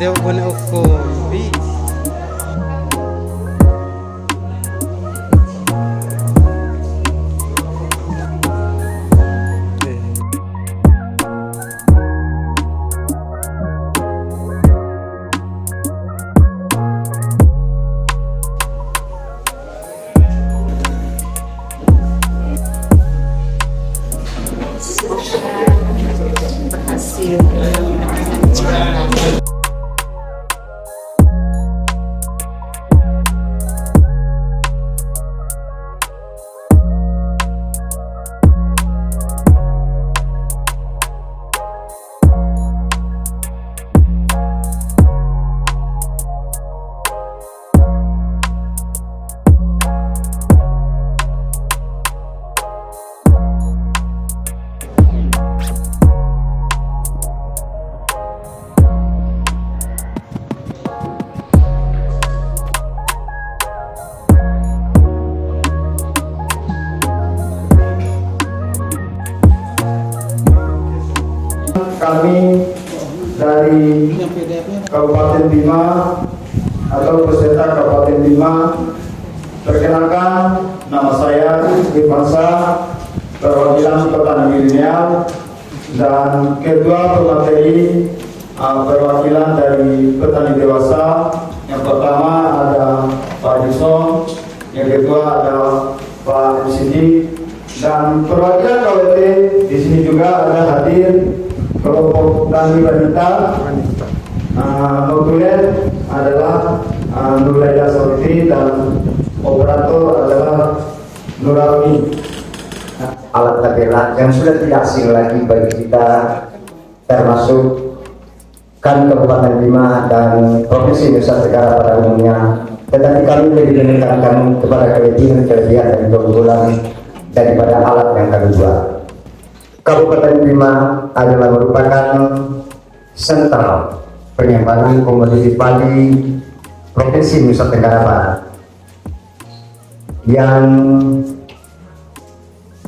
Teo pun kopi. Berhasil. Kami dari Kabupaten Bima atau peserta Kabupaten Bima, perkenalkan nama saya Irfansa, perwakilan petani milenial, dan kedua pemateri perwakilan dari petani dewasa. Yang pertama ada Pak Dison, yang kedua ada Pak Sidik, dan perwakilan KWT di sini juga ada hadir kelompok tani wanita. Notulen adalah Nuraida Sorti dan operator adalah Nurami. Alat tabela yang sudah tidak asing lagi bagi kita, termasuk kami Kabupaten Bima dan Provinsi Nusa Tenggara pada umumnya, tetapi kami lebih menekankan kepada kelebihan dan keunggulan daripada alat yang kami buat. Kabupaten Bima adalah merupakan sentral pengembangan komoditi padi Provinsi Nusa Tenggara Barat yang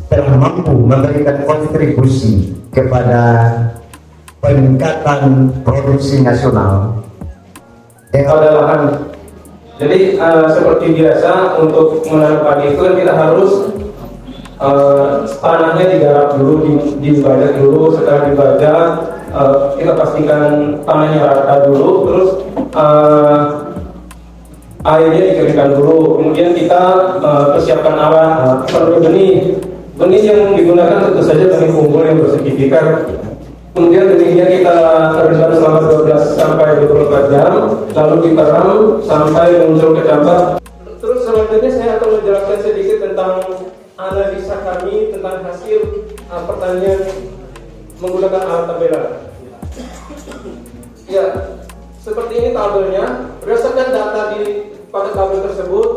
telah mampu memberikan kontribusi kepada peningkatan produksi nasional pada lahan. Jadi seperti biasa untuk menanam padi itu kita harus tanahnya digarap dulu, dibajak dulu. Setelah dibajak kita pastikan tanahnya rata dulu, terus airnya dikeringkan dulu. Kemudian kita persiapkan alat seperti benih yang digunakan tentu saja benih unggul yang bersertifikat. Kemudian benihnya kita rendam selama 12 sampai 24 jam, lalu dikeram sampai muncul kecambah. Terus selanjutnya saya akan menjelaskan sedikit tentang analisa kami tentang hasil pertanian menggunakan alat tabela. Ya, seperti ini tabelnya. Berdasarkan data pada tabel tersebut,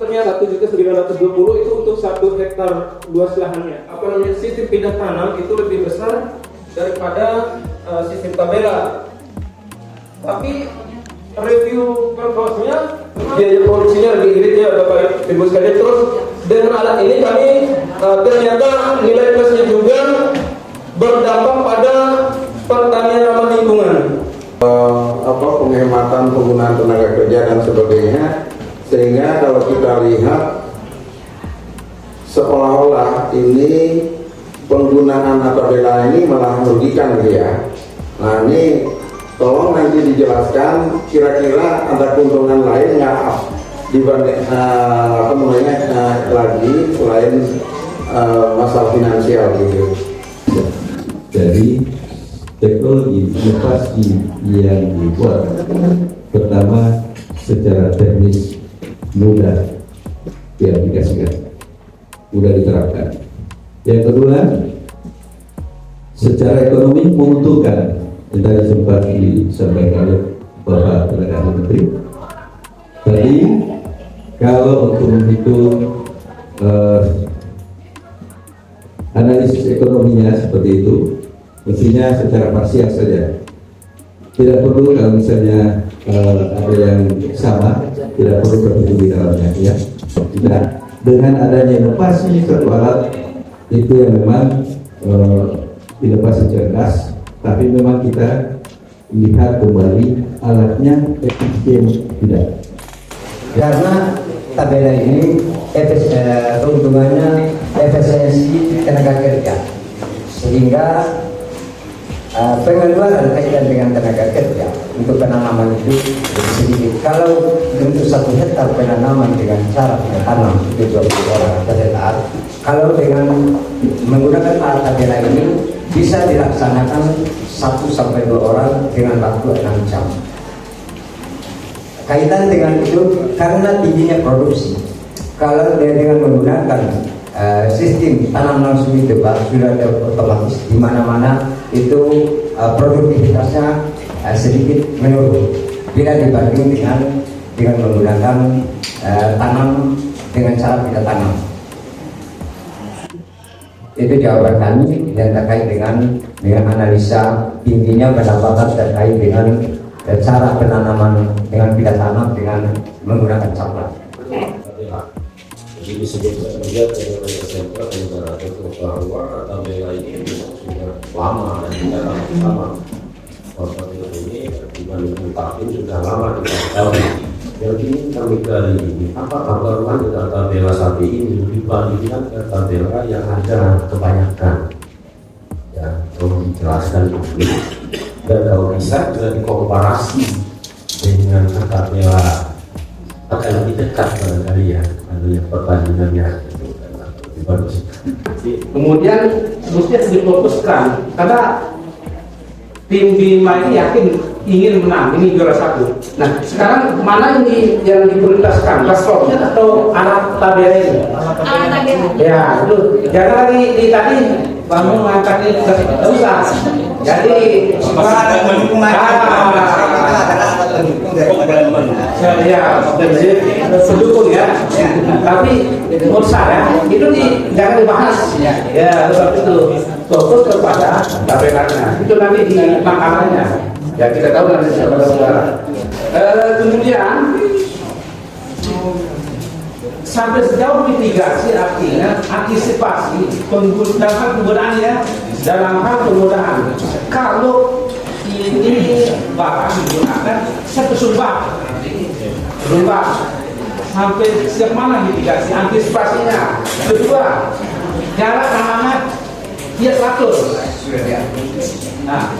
ternyata 1.920 itu untuk 1 hektar luas lahannya. Sistem pindah tanam itu lebih besar daripada sistem tabela. Tapi review purpose-nya, biaya produksinya lebih irit ya Bapak Ibu sekalian. Terus dengan alat ini kami ternyata nilai plusnya juga berdampak pada pertanian ramah lingkungan. Penghematan penggunaan tenaga kerja dan sebagainya, sehingga kalau kita lihat seolah-olah ini penggunaan tabela ini malah merugikan dia. Nah ini tolong nanti dijelaskan kira-kira ada keuntungan lain nggak dibanding lagi selain masalah finansial gitu. Dari teknologi inovasi yang dibuat, pertama secara teknis mudah diaplikasikan, mudah diterapkan. Yang kedua, secara ekonomi menguntungkan. Tadi sempat disampaikan oleh Bapak Perdana Menteri. Tadi kalau untuk menghitung analisis ekonominya seperti itu, mestinya secara parsial saja. Tidak perlu kalau misalnya ada yang sama, tidak perlu berhitung di dalamnya, ya. Nah, dengan adanya inovasi satu alat itu yang memang inovasi cerdas, tapi memang kita lihat kembali alatnya efisien tidak. Karena tabela ini keuntungannya efisiensi tenaga kerja, sehingga pengeluaran kaitan dengan tenaga kerja untuk penanaman itu lebih sedikit. Kalau untuk 1 hektar penanaman dengan cara tanam itu 20 orang per hektar, kalau dengan menggunakan alat tabela ini bisa dilaksanakan 1 sampai 2 orang dengan waktu 6 jam. Kaitan dengan itu karena tingginya produksi, kalau dia dengan menggunakan sistem tanam langsung itu sudah ada otomatis di mana-mana itu produktivitasnya sedikit menurun bila dibanding dengan menggunakan tanam dengan cara tidak tanam. Itu jawaban kami yang terkait dengan analisa tingginya pendapatan terkait dengan cara penanaman dengan tidak tanam dengan menggunakan campak. Jadi disebutkan juga dengan SMK ibaratnya bahwa tabela ini sudah lama dan tidak lama. Korban ini dibanding tahun sudah lama diketahui. Jadi kami kali ini apakah perlu dengan tabela sapi ini dibandingkan dengan tabela yang ada kebanyakan? Ya, tolong dijelaskan dulu. Dan kalau bisa juga dikomparasi dengan tabela akan lebih dekat barangkali ya, perbandingannya lebih bagus. Kemudian mesti difokuskan karena tim Bima ini yakin ingin menang, ini juara 1. Nah sekarang mana ini yang diprioritaskan, paslonnya atau anak tabela ini? Anak tabela. Ya itu jangan lagi di tadi kamu mengangkat ini tidak usah. Jadi ya pendukung ya, tapi menurut saya itu jangan dibahas ya, sebab itu fokus kepada tabelanya itu nanti di makalahnya ya, kita tahu nanti saudara-saudara. Kemudian sampai sejauh mitigasi artinya antisipasi penggunaannya dalam hal penggunaan. Kalau ini barang digunakan satu sumbang sampai sejauh mana mitigasi antisipasinya. Kedua, jarak tanaman dia 100. Nah,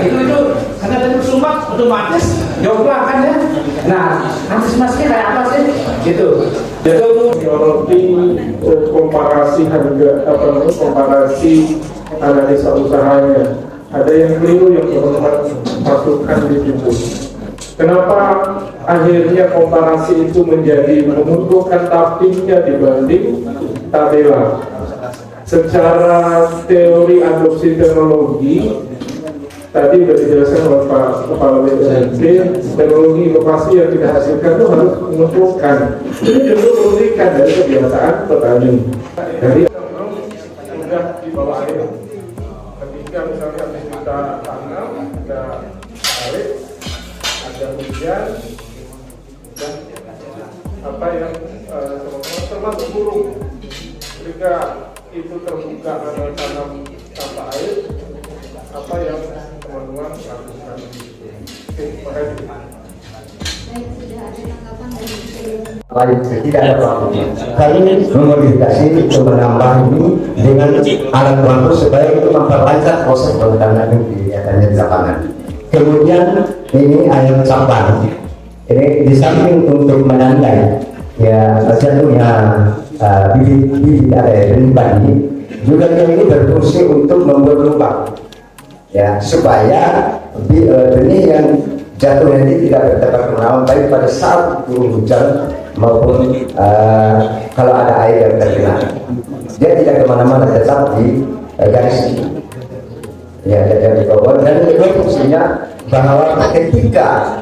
itu karena dari sumbang otomatis jauh kan ya. Nah, antisipasinya kayak apa sih? Gitu. Menyoroti komparasi harga komparasi analisa usahanya. Ada yang keliru yang teman-teman masukkan di situ. Kenapa akhirnya komparasi itu menjadi menguntungkan tapinya dibanding tabela? Secara teori adopsi teknologi tadi sudah dijelaskan oleh Pak Kepala BPNT, teknologi inovasi yang kita hasilkan itu harus menguntungkan. Ini justru merugikan dari kebiasaan petani. Jadi sudah di bawah air. Ketika misalnya habis kita tanam, ada air, ada hujan, dan apa yang termasuk burung. Ketika itu terbuka karena tanam tanpa air, apa yang teman-teman lakukan? Oke, terima kasih. Baik, tidak ada waktu. Kami memodifikasi untuk menambah ini dengan alat bantu supaya itu memperlancar proses pengedanan di lapangan. Kemudian ini ayam cabang. Ini di samping untuk menandai ya jatuhnya bibit ada berlimpah ini, juga ini berfungsi untuk membuat lubang ya supaya benih yang jatuh nanti tidak bertebar kemana-mana, baik pada saat turun hujan maupun kalau ada air yang terkena, dia tidak kemana-mana, tetap di garis ya, di bawah. Dan kedua fungsinya bahwa ketika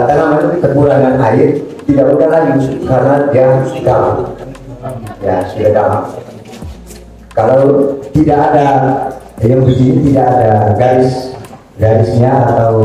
tanaman itu kekurangan air tidak mudah lagi karena dia dalam ya, sudah dalam. Kalau tidak ada yang begini, tidak ada garisnya atau